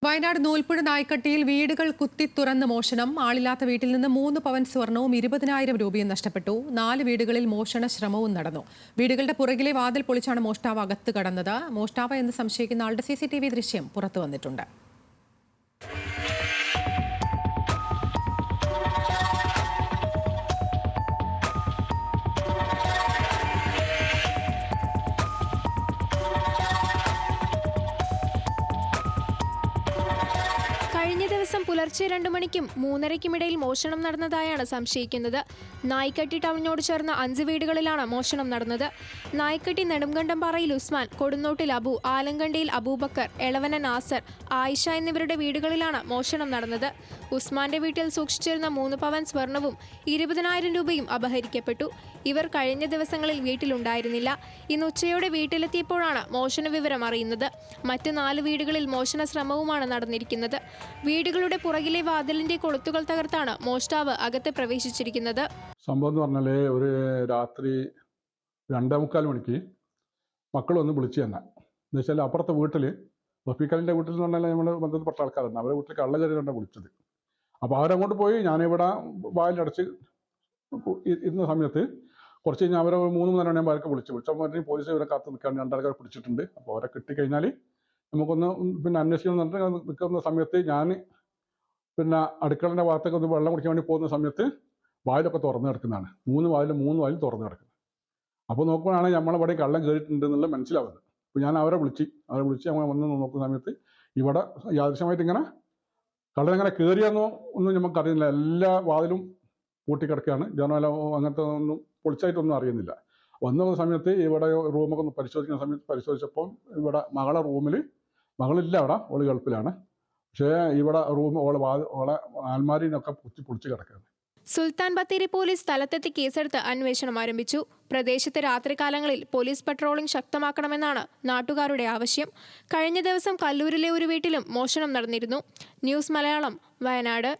വയനാട് നൂൽപ്പുഴ നായ്ക്കട്ടിയിൽ വീടുകൾ കുത്തി തുറന്ന് മോഷണം. ആളില്ലാത്ത വീട്ടിൽ നിന്ന് 3 പവൻ സ്വർണവും 20,000 രൂപയും നഷ്ടപ്പെട്ടു. 4 വീടുകളിൽ മോഷണ ശ്രമവും നടന്നു. വീടുകളുടെ പുറകിലെ വാതിൽ പൊളിച്ചാണ് മോഷ്ടാവ് അകത്ത് കടന്നത്. മോഷ്ടാവ് എന്ന് സംശയിക്കുന്ന ആളുടെ CCTV ദൃശ്യം പുറത്തു വന്നിട്ടുണ്ട്. കഴിഞ്ഞ ദിവസം പുലർച്ചെ 2 മണിക്കും 3:30-ഇടയിൽ മോഷണം നടന്നതായാണ് സംശയിക്കുന്നത്. നായ്ക്കട്ടി ടൗണിനോട് ചേർന്ന 5 വീടുകളിലാണ് മോഷണം നടന്നത്. നായ്ക്കട്ടി നെടുങ്കണ്ടംപാറയിൽ ഉസ്മാൻ, കൊടുന്നോട്ടിൽ അബു, ആലങ്കണ്ടിയിൽ അബൂബക്കർ, എളവന നാസർ, ആയിഷ എന്നിവരുടെ വീടുകളിലാണ് മോഷണം നടന്നത്. ഉസ്മാന്റെ വീട്ടിൽ സൂക്ഷിച്ചിരുന്ന 3 പവൻ സ്വർണവും 20,000 രൂപയും അപഹരിക്കപ്പെട്ടു. ഇവർ കഴിഞ്ഞ ദിവസങ്ങളിൽ വീട്ടിലുണ്ടായിരുന്നില്ല. ഇന്ന് ഉച്ചയോടെ വീട്ടിലെത്തിയപ്പോഴാണ് മോഷണ വിവരം അറിയുന്നത്. മറ്റ് 4 വീടുകളിൽ മോഷണ ശ്രമവുമാണ് നടന്നിരിക്കുന്നത്. വീടുകളുടെ പുറകിലെ വാതിലിന്റെ കൊളുത്തുകൾ തകർത്താണ് മോഷ്ടാവ് അകത്ത് പ്രവേശിച്ചിരിക്കുന്നത്. സംഭവം എന്ന് പറഞ്ഞാല് ഒരു രാത്രി 2:45 മണിക്ക് മക്കളൊന്ന് വിളിച്ചു തന്നെ. എന്ന് വെച്ചാൽ അപ്പുറത്തെ വീട്ടിൽ റഫീഖലിൻ്റെ വീട്ടിൽ എന്ന് പറഞ്ഞാൽ നമ്മൾ ബന്ധപ്പെട്ട ആൾക്കാരാണ്. അവരെ വീട്ടിൽ കള്ള കയറിയാണ് വിളിച്ചത്. അപ്പോൾ അവരങ്ങോട്ട് പോയി. ഞാനിവിടെ വായിലടച്ച് ഇരുന്ന സമയത്ത് കുറച്ച് കഴിഞ്ഞാൽ അവരെ 3-3 മണിയാകുമ്പോൾ വിളിച്ചപ്പോൾ പോലീസ് ഇവരെ കാത്ത് നിൽക്കാൻ 2 ആൾക്കാർ പിടിച്ചിട്ടുണ്ട്. അപ്പോൾ അവരെ കിട്ടിക്കഴിഞ്ഞാൽ നമുക്കൊന്ന് അന്വേഷിക്കണം എന്നിട്ട് നിൽക്കുന്ന സമയത്ത് ഞാൻ അടുക്കളൻ്റെ ഭാഗത്തേക്ക് ഒന്ന് വെള്ളം കുടിക്കാൻ വേണ്ടി പോകുന്ന സമയത്ത് വായിലൊക്കെ തുറന്നു കിടക്കുന്നതാണ്. 3 വാതിലും തുറന്നു കിടക്കുന്നത്. അപ്പോൾ നോക്കുമ്പോഴാണ് നമ്മളവിടെ കള്ളം കയറിയിട്ടുണ്ട് എന്നുള്ളത് മനസ്സിലാവുന്നത്. അപ്പോൾ ഞാൻ അവരെ വിളിച്ച് നമ്മൾ വന്ന് നോക്കുന്ന സമയത്ത് ഇവിടെ യാദൃശ്യമായിട്ട് ഇങ്ങനെ കള്ളൻ എങ്ങനെ കയറിയെന്നോ ഒന്നും നമുക്കറിയുന്നില്ല. എല്ലാ വാതിലും പൂട്ടിക്കിടക്കുകയാണ്. ജനല അങ്ങനത്തെ ഒന്നും പൊളിച്ചായിട്ടൊന്നും അറിയുന്നില്ല. വന്ന സമയത്ത് ഇവിടെ റൂമൊക്കെ ഒന്ന് പരിശോധിക്കുന്ന സമയത്ത് പരിശോധിച്ചപ്പോൾ ഇവിടെ മകളില്ല, അവിടെ ഓള് ഗൾഫിലാണ്. പക്ഷേ ഇവിടെ റൂം ഓളെ ആൽമാരിനൊക്കെ പൊളിച്ച് കിടക്കുകയാണ്. സുൽത്താൻ ബത്തേരി പോലീസ് സ്ഥലത്തെത്തി കേസെടുത്ത് അന്വേഷണം ആരംഭിച്ചു. പ്രദേശത്ത് രാത്രികാലങ്ങളിൽ പോലീസ് പട്രോളിംഗ് ശക്തമാക്കണമെന്നാണ് നാട്ടുകാരുടെ ആവശ്യം. കഴിഞ്ഞ ദിവസം കല്ലൂരിലെ ഒരു വീട്ടിലും മോഷണം നടന്നിരുന്നു. ന്യൂസ് മലയാളം, വയനാട്.